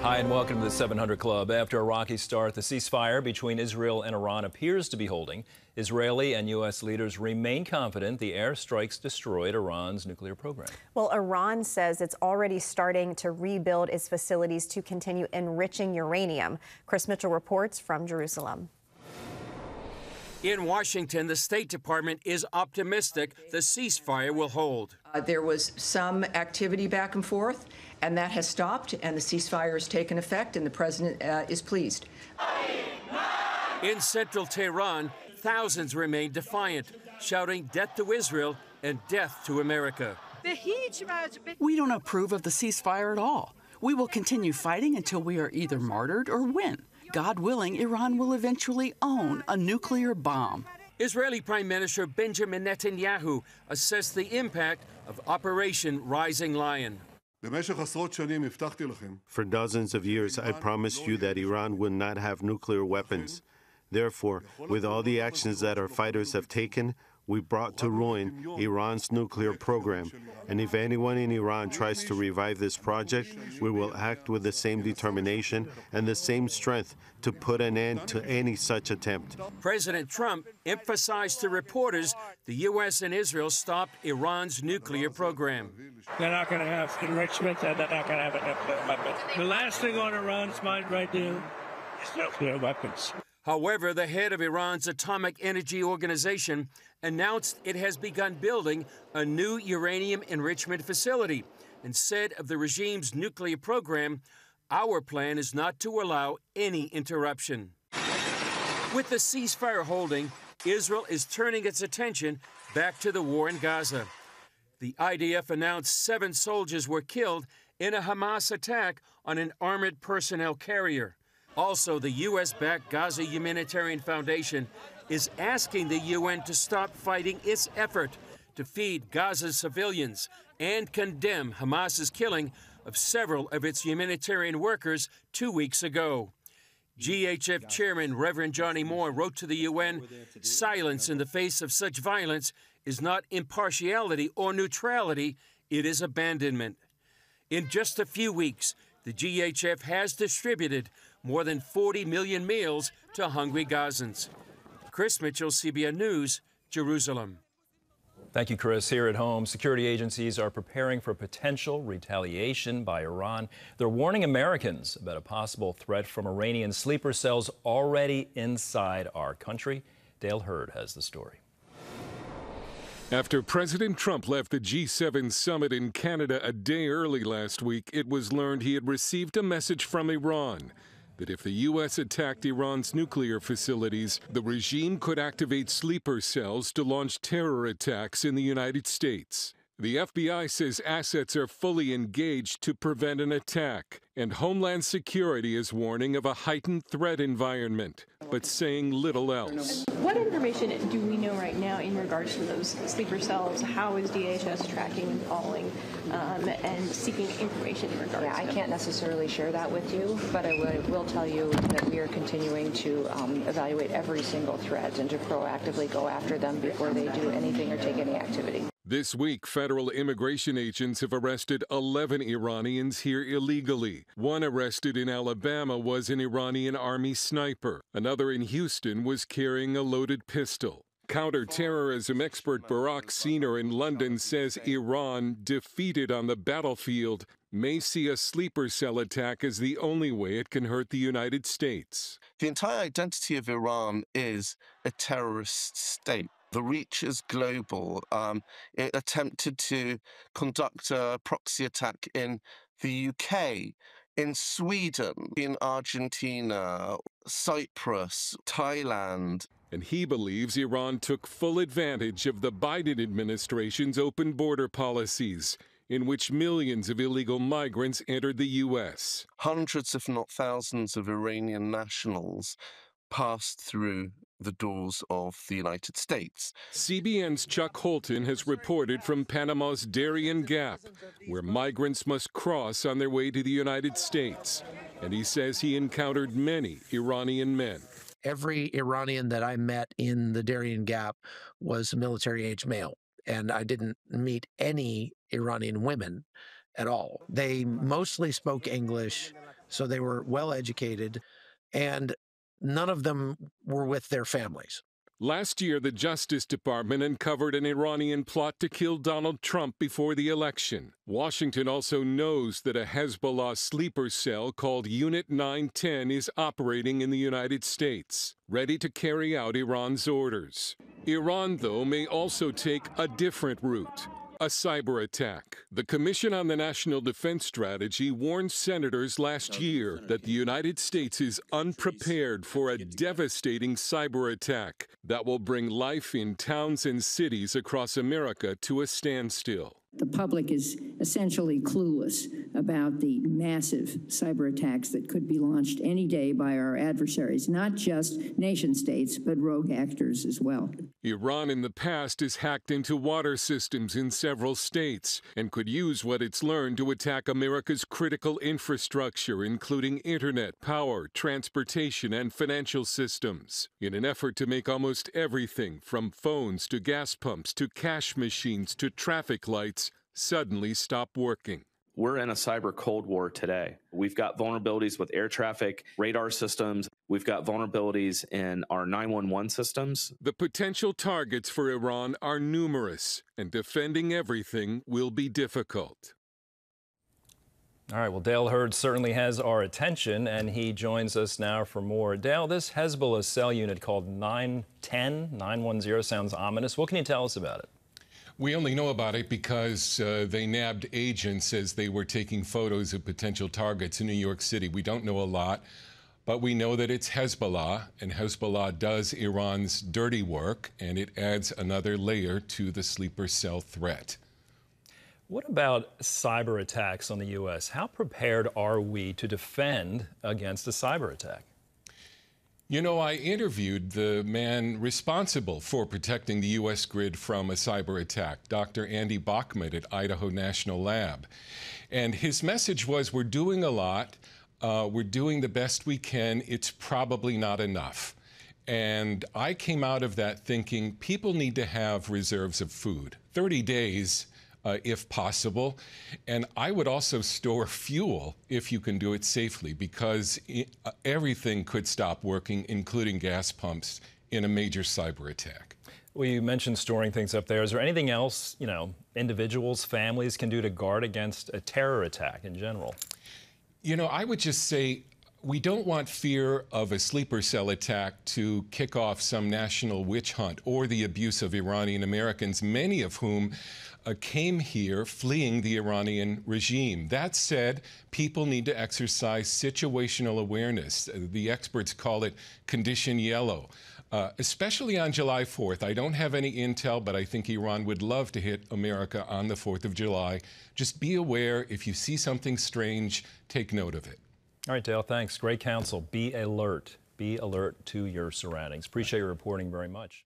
Hi and welcome to the 700 Club. After a rocky start, the ceasefire between Israel and Iran appears to be holding. Israeli and U.S. leaders remain confident the airstrikes destroyed Iran's nuclear program. Well, Iran says it's already starting to rebuild its facilities to continue enriching uranium. Chris Mitchell reports from Jerusalem. In Washington, the State Department is optimistic the ceasefire will hold. There was some activity back and forth, and that has stopped, and the ceasefire has taken effect, and the president is pleased. In central Tehran, thousands remain defiant, shouting death to Israel and death to America. We don't approve of the ceasefire at all. We will continue fighting until we are either martyred or win. God willing, Iran will eventually own a nuclear bomb. Israeli Prime Minister Benjamin Netanyahu assessed the impact of Operation Rising Lion. For dozens of years, I promised you that Iran would not have nuclear weapons. Therefore, with all the actions that our fighters have taken, we brought to ruin Iran's nuclear program. And if anyone in Iran tries to revive this project, we will act with the same determination and the same strength to put an end to any such attempt. President Trump emphasized to reporters the U.S. and Israel stopped Iran's nuclear program. They're not going to have enrichment, and they're not going to have a nuclear weapon. The last thing on Iran's mind right now is nuclear weapons. However, the head of Iran's Atomic Energy Organization announced it has begun building a new uranium enrichment facility and said of the regime's nuclear program, "Our plan is not to allow any interruption." With the ceasefire holding, Israel is turning its attention back to the war in Gaza. The IDF announced 7 soldiers were killed in a Hamas attack on an armored personnel carrier. Also, the U.S.-backed Gaza Humanitarian Foundation is asking the UN to stop fighting its effort to feed Gaza's civilians and condemn Hamas's killing of several of its humanitarian workers 2 weeks ago. GHF Chairman Reverend Johnny Moore wrote to the UN, "Silence in the face of such violence is not impartiality or neutrality, it is abandonment." In just a few weeks, the GHF has distributed more than 40 million meals to hungry Gazans. Chris Mitchell, CBN News, Jerusalem. Thank you, Chris. Here at home, security agencies are preparing for potential retaliation by Iran. They're warning Americans about a possible threat from Iranian sleeper cells already inside our country. Dale Herdt has the story. After President Trump left the G7 summit in Canada a day early last week, it was learned he had received a message from Iran that if the U.S. attacked Iran's nuclear facilities, the regime could activate sleeper cells to launch terror attacks in the United States. The FBI says assets are fully engaged to prevent an attack, and Homeland Security is warning of a heightened threat environment, but saying little else. What information do we know right now in regards to those sleeper cells? How is DHS tracking and following and seeking information in regards to I can't necessarily share that with you, but I will tell you that we are continuing to evaluate every single threat and to proactively go after them before they do anything or take any activity. This week, federal immigration agents have arrested 11 Iranians here illegally. One arrested in Alabama was an Iranian army sniper. Another in Houston was carrying a loaded pistol. Counterterrorism expert Barak Siner in London says Iran, defeated on the battlefield, may see a sleeper cell attack as the only way it can hurt the United States. The entire identity of Iran is a terrorist state. The reach is global. It attempted to conduct a proxy attack in the UK, in Sweden, in Argentina, Cyprus, Thailand. And he believes Iran took full advantage of the Biden administration's open border policies, in which millions of illegal migrants entered the U.S. Hundreds, if not thousands, of Iranian nationals passed through the doors of the United States. CBN's Chuck Holton has reported from Panama's Darien Gap, where migrants must cross on their way to the United States. And he says he encountered many Iranian men. Every Iranian that I met in the Darien Gap was a military-age male, and I didn't meet any Iranian women at all. They mostly spoke English. so they were well educated, and none of them were with their families. Last year, the Justice Department uncovered an Iranian plot to kill Donald Trump before the election. Washington also knows that a Hezbollah sleeper cell called Unit 910 is operating in the United States, ready to carry out Iran's orders. Iran, though, may also take a different route. A cyber attack. The Commission on the National Defense Strategy warned senators last year that the United States is unprepared for a devastating cyber attack that will bring life in towns and cities across America to a standstill. The public is essentially clueless about the massive cyber attacks that could be launched any day by our adversaries, not just nation states, but rogue actors as well. Iran in the past has hacked into water systems in several states and could use what it's learned to attack America's critical infrastructure, including internet, power, transportation, and financial systems, in an effort to make almost everything from phones to gas pumps to cash machines to traffic lights suddenly stop working. We're in a cyber cold war today. We've got vulnerabilities with air traffic, radar systems. We've got vulnerabilities in our 911 systems. The potential targets for Iran are numerous, and defending everything will be difficult. All right, well, Dale Herdt certainly has our attention, and he joins us now for more. Dale, this Hezbollah cell unit called 910 sounds ominous. What can you tell us about it? We only know about it because they nabbed agents as they were taking photos of potential targets in New York City. We don't know a lot, but we know that it's Hezbollah, and Hezbollah does Iran's dirty work, and it adds another layer to the sleeper cell threat. What about cyber attacks on the U.S.? How prepared are we to defend against a cyber attack? You know, I interviewed the man responsible for protecting the U.S. grid from a cyber attack, Dr. Andy Bachman at Idaho National Lab. And his message was, we're doing a lot, we're doing the best we can, it's probably not enough. And I came out of that thinking people need to have reserves of food, 30 days if possible. And I would also store fuel if you can do it safely, because everything could stop working, including gas pumps, in a major cyber attack. Well, you mentioned storing things up there. Is there anything else, individuals, families can do to guard against a terror attack in general? You know, I would just say we don't want fear of a sleeper cell attack to kick off some national witch hunt or the abuse of Iranian Americans, many of whom came here fleeing the Iranian regime. That said, people need to exercise situational awareness. The experts call it condition yellow, especially on July 4th. I don't have any intel, but I think Iran would love to hit America on the 4th of July. Just be aware. If you see something strange, take note of it. All right, Dale, thanks. Great counsel. Be alert. Be alert to your surroundings. Appreciate your reporting very much.